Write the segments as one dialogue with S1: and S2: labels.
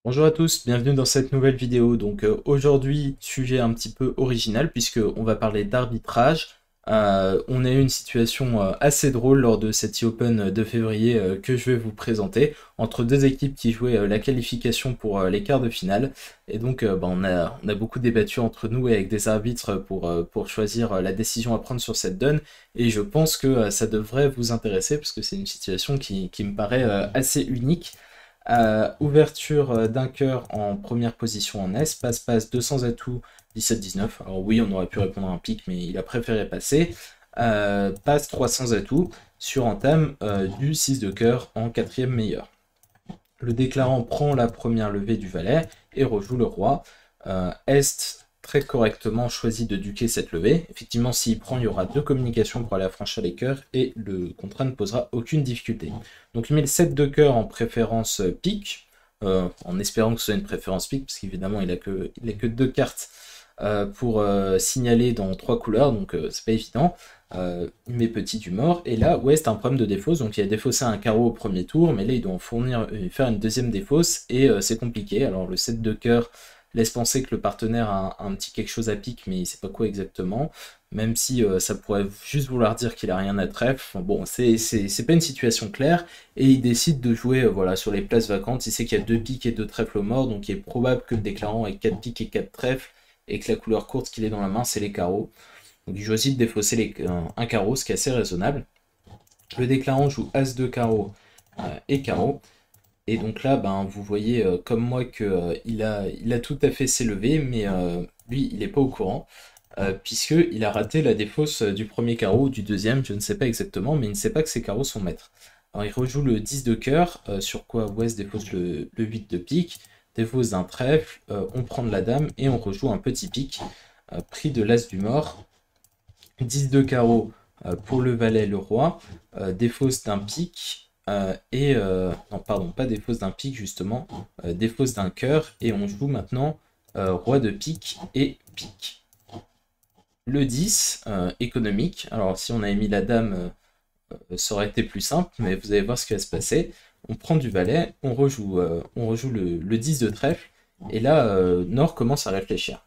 S1: Bonjour à tous, bienvenue dans cette nouvelle vidéo. Donc aujourd'hui, sujet un petit peu original puisque on va parler d'arbitrage. On a eu une situation assez drôle lors de cet Open de février que je vais vous présenter entre deux équipes qui jouaient la qualification pour les quarts de finale. Et donc on a beaucoup débattu entre nous et avec des arbitres pour choisir la décision à prendre sur cette donne. Et je pense que ça devrait vous intéresser parce que c'est une situation qui me paraît assez unique. Ouverture d'un cœur en première position en S, passe-passe 200 atouts 17-19. Alors oui, on aurait pu répondre à un pic, mais il a préféré passer. Passe 300 atouts sur entame du 6 de cœur en quatrième meilleur. Le déclarant prend la première levée du valet et rejoue le roi. Est très correctement choisi de duquer cette levée. Effectivement, s'il prend, il y aura deux communications pour aller affranchir les cœurs et le contrat ne posera aucune difficulté. Donc il met le 7 de cœur en préférence pique, en espérant que ce soit une préférence pique, parce qu'évidemment il a que deux cartes pour signaler dans trois couleurs, donc c'est pas évident. Il met petit du mort, et là West a un problème de défausse, donc il a défaussé un carreau au premier tour, mais là il doit en faire une deuxième défausse, et c'est compliqué. Alors le 7 de cœur laisse penser que le partenaire a un petit quelque chose à pique, mais il sait pas quoi exactement, même si ça pourrait juste vouloir dire qu'il a rien à trèfle. Bon, c'est pas une situation claire, et il décide de jouer voilà, sur les places vacantes. Il sait qu'il y a deux piques et deux trèfles au mort, donc il est probable que le déclarant ait 4 piques et 4 trèfles, et que la couleur courte qu'il ait dans la main, c'est les carreaux. Donc il choisit de défausser un carreau, ce qui est assez raisonnable. Le déclarant joue As de carreau et carreau. Et donc là, ben, vous voyez comme moi qu'il a tout à fait s'élevé, mais lui, il n'est pas au courant, puisqu'il a raté la défausse du premier carreau ou du deuxième, je ne sais pas exactement, mais il ne sait pas que ces carreaux sont maîtres. Alors il rejoue le 10 de cœur, sur quoi West défausse le 8 de pique, défausse d'un trèfle, on prend de la dame et on rejoue un petit pique, prix de l'as du mort, 10 de carreau pour le valet, le roi, défausse d'un pique, non, pardon, pas défausse d'un pique justement, défausse d'un cœur, et on joue maintenant roi de pique et pique. Le 10, économique. Alors si on avait mis la dame, ça aurait été plus simple, mais vous allez voir ce qui va se passer. On prend du valet, on rejoue le 10 de trèfle, et là, Nord commence à réfléchir.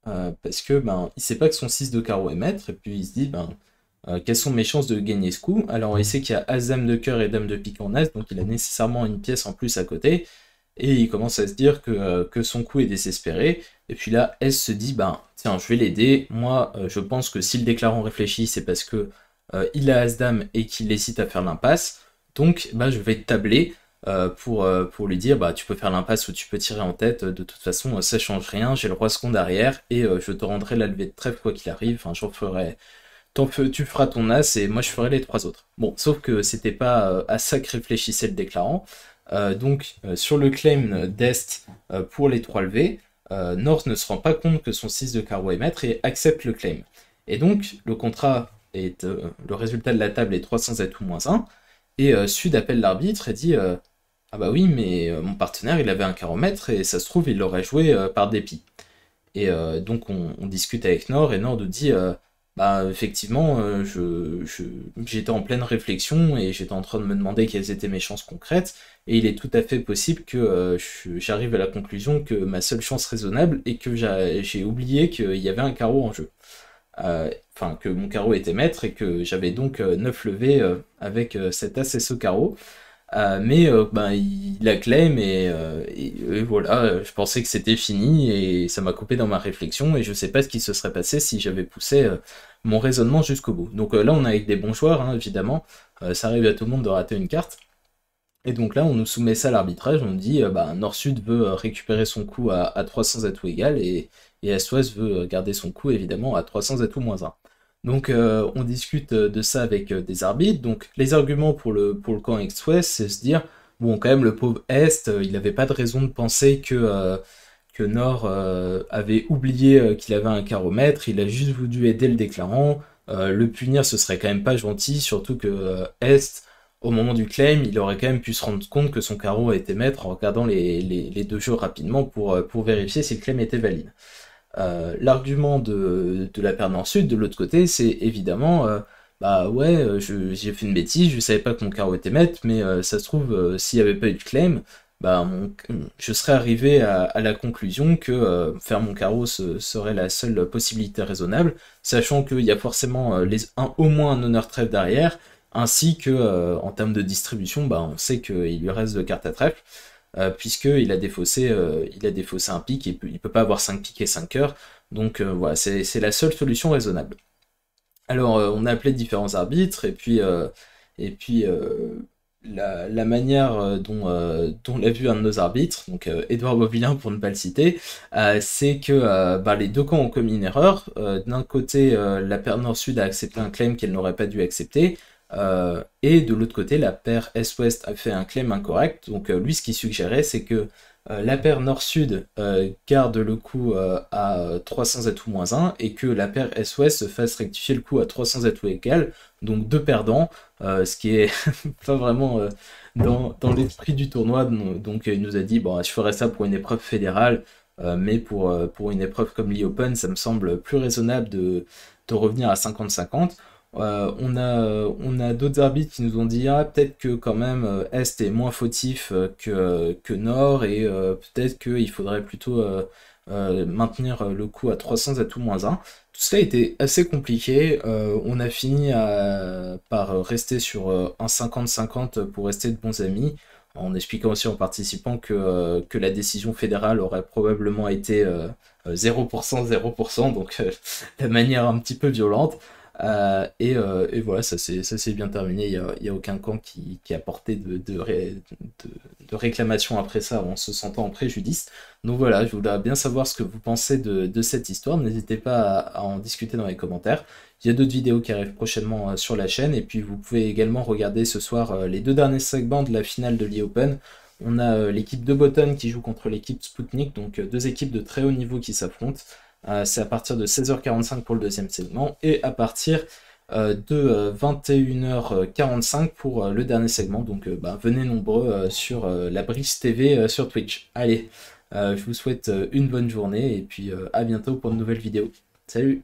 S1: Parce que ben, il sait pas que son 6 de carreau est maître, et puis il se dit ben, quelles sont mes chances de gagner ce coup. Alors il sait qu'il y a As dame de cœur et dame de pique en As, donc il a nécessairement une pièce en plus à côté, et il commence à se dire que son coup est désespéré. Et puis là, S se dit ben tiens, je vais l'aider. Moi, je pense que si le déclarant réfléchit, c'est parce que il a As dame et qu'il hésite à faire l'impasse. Donc ben, je vais tabler pour lui dire bah tu peux faire l'impasse ou tu peux tirer en tête, de toute façon ça change rien, j'ai le roi second derrière et je te rendrai la levée de trèfle quoi qu'il arrive, enfin j'en ferai, tu feras ton as et moi je ferai les trois autres. Bon, sauf que c'était pas à ça que réfléchissait le déclarant. Sur le claim d'Est pour les trois levées, North ne se rend pas compte que son 6 de carreau est maître et accepte le claim. Et donc le contrat est, le résultat de la table est 300 atouts moins 1, et Sud appelle l'arbitre et dit ah bah oui, mais mon partenaire il avait un caromètre et ça se trouve il l'aurait joué par dépit. Et donc on discute avec Nord et Nord nous dit bah effectivement j'étais en pleine réflexion et j'étais en train de me demander quelles étaient mes chances concrètes, et il est tout à fait possible que j'arrive à la conclusion que ma seule chance raisonnable est que j'ai oublié qu'il y avait un carreau en jeu. Enfin que mon carreau était maître et que j'avais donc 9 levées avec cet as et ce carreau. Mais ben, il acclame et voilà, je pensais que c'était fini et ça m'a coupé dans ma réflexion et je sais pas ce qui se serait passé si j'avais poussé mon raisonnement jusqu'au bout. Donc là on est avec des bons joueurs, hein, évidemment, ça arrive à tout le monde de rater une carte. Et donc là on nous soumet ça à l'arbitrage, on nous dit bah, Nord-Sud veut récupérer son coup à 300 atouts égal et Est-Ouest veut garder son coup évidemment à 300 atouts moins 1. Donc on discute de ça avec des arbitres. Donc les arguments pour le camp East-Ouest, c'est se dire, bon quand même le pauvre Est, il n'avait pas de raison de penser que Nord avait oublié qu'il avait un caromètre, il a juste voulu aider le déclarant. Le punir ce serait quand même pas gentil, surtout que Est, au moment du claim, il aurait quand même pu se rendre compte que son carreau était maître en regardant les deux jeux rapidement pour vérifier si le claim était valide. L'argument de la paire nord-sud, de l'autre côté, c'est évidemment bah ouais, j'ai fait une bêtise, je savais pas que mon carreau était maître, mais ça se trouve, s'il n'y avait pas eu de claim, bah, je serais arrivé à la conclusion que faire mon carreau serait la seule possibilité raisonnable, sachant qu'il y a forcément au moins un honneur trèfle derrière, ainsi que en termes de distribution, bah, on sait qu'il lui reste de cartes à trèfle, puisqu'il il a défaussé un pic, et il peut pas avoir 5 piques et 5 cœurs, donc voilà, c'est la seule solution raisonnable. Alors, on a appelé différents arbitres, et puis la manière dont l'a vu un de nos arbitres, donc Édouard Boivin pour ne pas le citer, c'est que bah, les deux camps ont commis une erreur. D'un côté, la paire Nord-Sud a accepté un claim qu'elle n'aurait pas dû accepter, et de l'autre côté, la paire Est-Ouest a fait un claim incorrect. Donc lui, ce qu'il suggérait, c'est que la paire Nord-Sud garde le coup à 300 atouts moins 1 et que la paire Est-Ouest se fasse rectifier le coup à 300 atouts égal, donc deux perdants, ce qui est pas vraiment dans l'esprit du tournoi. Donc il nous a dit, bon, je ferais ça pour une épreuve fédérale, mais pour une épreuve comme l'E-Open, ça me semble plus raisonnable de revenir à 50-50. On a d'autres arbitres qui nous ont dit peut-être que quand même Est est moins fautif que Nord, et peut-être qu'il faudrait plutôt maintenir le coup à 300 à tout moins 1. Tout cela a été assez compliqué. On a fini par rester sur un 50-50 pour rester de bons amis, en expliquant aussi aux participants que la décision fédérale aurait probablement été 0%, 0%, donc de manière un petit peu violente. Et voilà, ça s'est bien terminé. Il y a aucun camp qui a porté de réclamation après ça en se sentant en préjudice. Donc voilà, je voudrais bien savoir ce que vous pensez de cette histoire. N'hésitez pas à en discuter dans les commentaires. Il y a d'autres vidéos qui arrivent prochainement sur la chaîne. Et puis vous pouvez également regarder ce soir les deux derniers segments de la finale de l'E-Open. On a l'équipe de Botton qui joue contre l'équipe Sputnik, donc deux équipes de très haut niveau qui s'affrontent. C'est à partir de 16h45 pour le deuxième segment, et à partir de 21h45 pour le dernier segment. Donc bah, venez nombreux sur la Brice TV sur Twitch. Allez, je vous souhaite une bonne journée, et puis à bientôt pour une nouvelle vidéo. Salut!